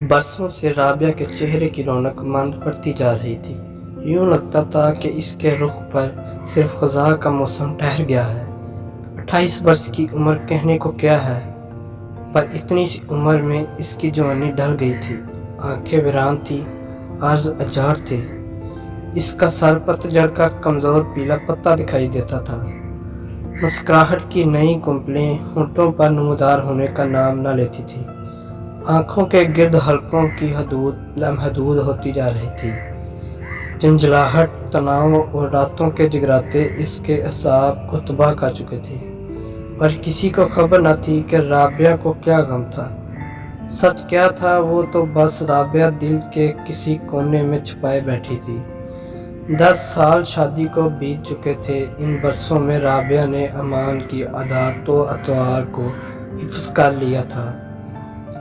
برسوں سے رابعہ کے چہرے کی رونق مند پڑتی جا رہی تھی۔ یوں لگتا تھا کہ اس کے رخ پر صرف خزاں کا موسم ٹھہر گیا ہے۔ 28 برس کی عمر کہنے کو کیا ہے، پر اتنی سی عمر میں اس کی جوانی ڈھل گئی تھی۔ آنکھیں ویران تھی، عرض اجاڑ تھے۔ اس کا سر پتجھڑ کا کمزور پیلا پتا دکھائی دیتا تھا۔ مسکراہٹ کی نئی کمپلیں ہونٹوں پر نمودار ہونے کا نام نہ لیتی تھی۔ آنکھوں کے گرد حلقوں کی حدود لامحدود ہوتی جا رہی تھی۔ جھنجھلاہٹ، تناؤ اور راتوں کے جگراتے اس کے اعصاب کو تباہ کر چکے تھے، پر کسی کو خبر نہ تھی کہ رابعہ کو کیا غم تھا۔ سچ کیا تھا، وہ تو بس رابعہ دل کے کسی کونے میں چھپائے بیٹھی تھی۔ 10 سال شادی کو بیت چکے تھے۔ ان برسوں میں رابعہ نے امان کی عادات و اطوار کو حفظ کر لیا تھا،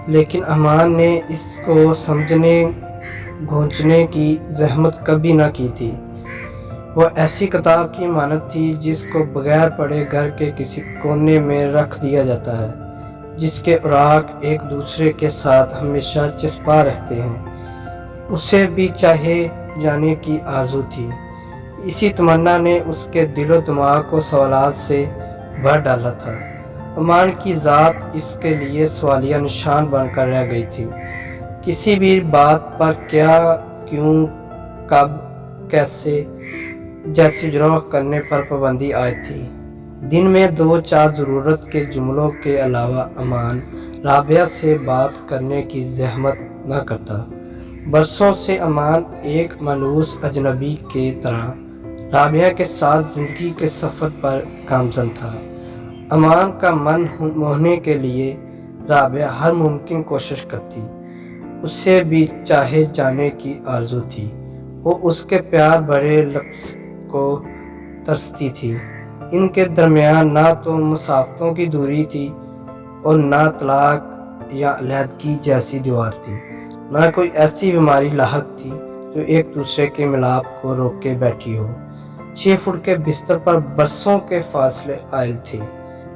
لیکن امان نے اس کو سمجھنے گھونچنے کی زحمت کبھی نہ کی تھی۔ وہ ایسی کتاب کی مانند تھی جس کو بغیر پڑھے گھر کے کسی کونے میں رکھ دیا جاتا ہے، جس کے اوراق ایک دوسرے کے ساتھ ہمیشہ چسپاں رہتے ہیں۔ اسے بھی چاہے جانے کی آرزو تھی۔ اسی تمنا نے اس کے دل و دماغ کو سوالات سے بھر ڈالا تھا۔ امان کی ذات اس کے لیے سوالیہ نشان بن کر رہ گئی تھی۔ کسی بھی بات پر کیا، کیوں، کب، کیسے جیسی جرح کرنے پر پابندی عائد تھی۔ دن میں 2-4 ضرورت کے جملوں کے علاوہ امان رابعہ سے بات کرنے کی زحمت نہ کرتا۔ برسوں سے امان ایک مانوس اجنبی کی طرح رابعہ کے ساتھ زندگی کے سفر پر گامزن تھا۔ امان کا من موہنے کے لیے رابعہ ہر ممکن کوشش کرتی۔ اسے بھی چاہے جانے کی آرزو تھی۔ وہ اس کے پیار بھرے لفظ کو ترستی تھی۔ ان کے درمیان نہ تو مسافتوں کی دوری تھی اور نہ طلاق یا علیحدگی جیسی دیوار تھی۔ نہ کوئی ایسی بیماری لاحق تھی جو ایک دوسرے کے ملاپ کو روکے بیٹھی ہو۔ 6 فٹ کے بستر پر برسوں کے فاصلے عائل تھے۔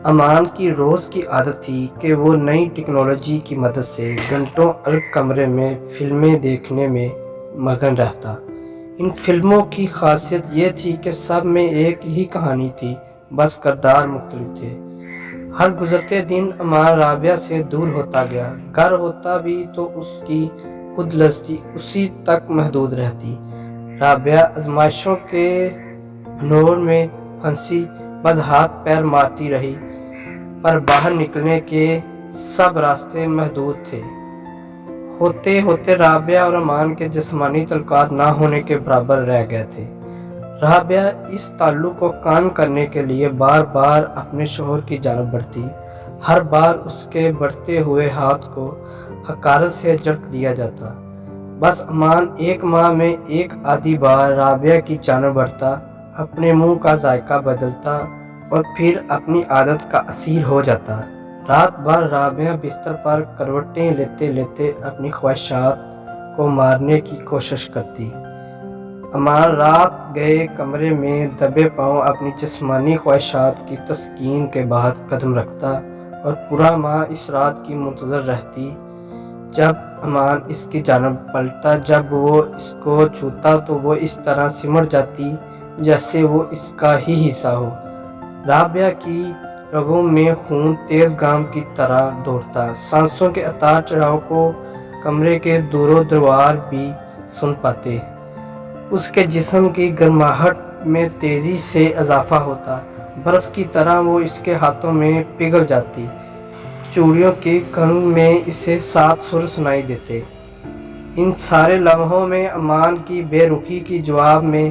امان کی روز کی عادت تھی کہ وہ نئی ٹیکنالوجی کی مدد سے گھنٹوں الگ کمرے میں فلمیں دیکھنے میں مگن رہتا۔ ان فلموں کی خاصیت یہ تھی کہ سب میں ایک ہی کہانی تھی، بس کردار مختلف تھے۔ ہر گزرتے دن امان رابعہ سے دور ہوتا گیا۔ گھر ہوتا بھی تو اس کی خود لذتی اسی تک محدود رہتی۔ رابعہ آزمائشوں کے بھنور میں پھنسی، بس ہاتھ پیر مارتی رہی، پر باہر نکلنے کے سب راستے محدود تھے۔ ہوتے ہوتے رابعہ اور امان کے جسمانی تعلقات نہ ہونے کے برابر رہ گئے تھے۔ رابعہ اس تعلق کو قائم کرنے کے لیے بار بار اپنے شوہر کی جانب بڑھتی۔ ہر بار اس کے بڑھتے ہوئے ہاتھ کو حقارت سے جھٹک دیا جاتا۔ بس امان 1 ماہ میں ایک آدھی بار رابعہ کی جانب بڑھتا، اپنے منہ کا ذائقہ بدلتا اور پھر اپنی عادت کا اسیر ہو جاتا۔ رات بھر رابعہ بستر پر کروٹیں لیتے لیتے اپنی خواہشات کو مارنے کی کوشش کرتی۔ امان رات گئے کمرے میں دبے پاؤں اپنی جسمانی خواہشات کی تسکین کے بعد قدم رکھتا اور پورا ماہ اس رات کی منتظر رہتی جب امان اس کی جانب پلٹتا۔ جب وہ اس کو چھوتا تو وہ اس طرح سمٹ جاتی جیسے وہ اس کا ہی حصہ ہو۔ رابعہ کی رگوں میں خون تیز گام کی طرح دوڑتا۔ سانسوں کے اتار چڑھاؤ کو کمرے کے دور و دیوار بھی سن پاتے۔ اس کے جسم کی گرماہٹ میں تیزی سے اضافہ ہوتا۔ برف کی طرح وہ اس کے ہاتھوں میں پگھل جاتی۔ چوڑیوں کی کنگ میں اسے 7 سر سنائی دیتے۔ ان سارے لمحوں میں امان کی بے رخی کی جواب میں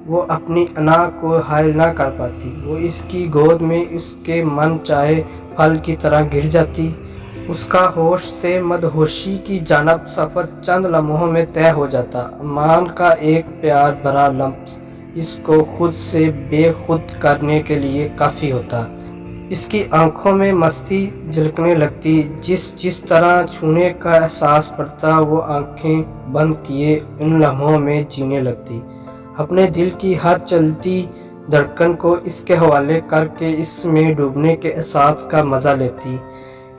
وہ اپنی انا کو حائل نہ کر پاتی۔ وہ اس کی گود میں اس کے من چاہے پھل کی طرح گر جاتی۔ اس کا ہوش سے مدہوشی کی جانب سفر چند لمحوں میں طے ہو جاتا۔ امان کا ایک پیار بھرا لمس اس کو خود سے بے خود کرنے کے لیے کافی ہوتا۔ اس کی آنکھوں میں مستی جھلکنے لگتی۔ جس طرح چھونے کا احساس پڑتا، وہ آنکھیں بند کیے ان لمحوں میں جینے لگتی، اپنے دل کی ہر چلتی دھڑکن کو اس کے حوالے کر کے اس میں ڈوبنے کے احساس کا مزہ لیتی۔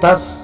10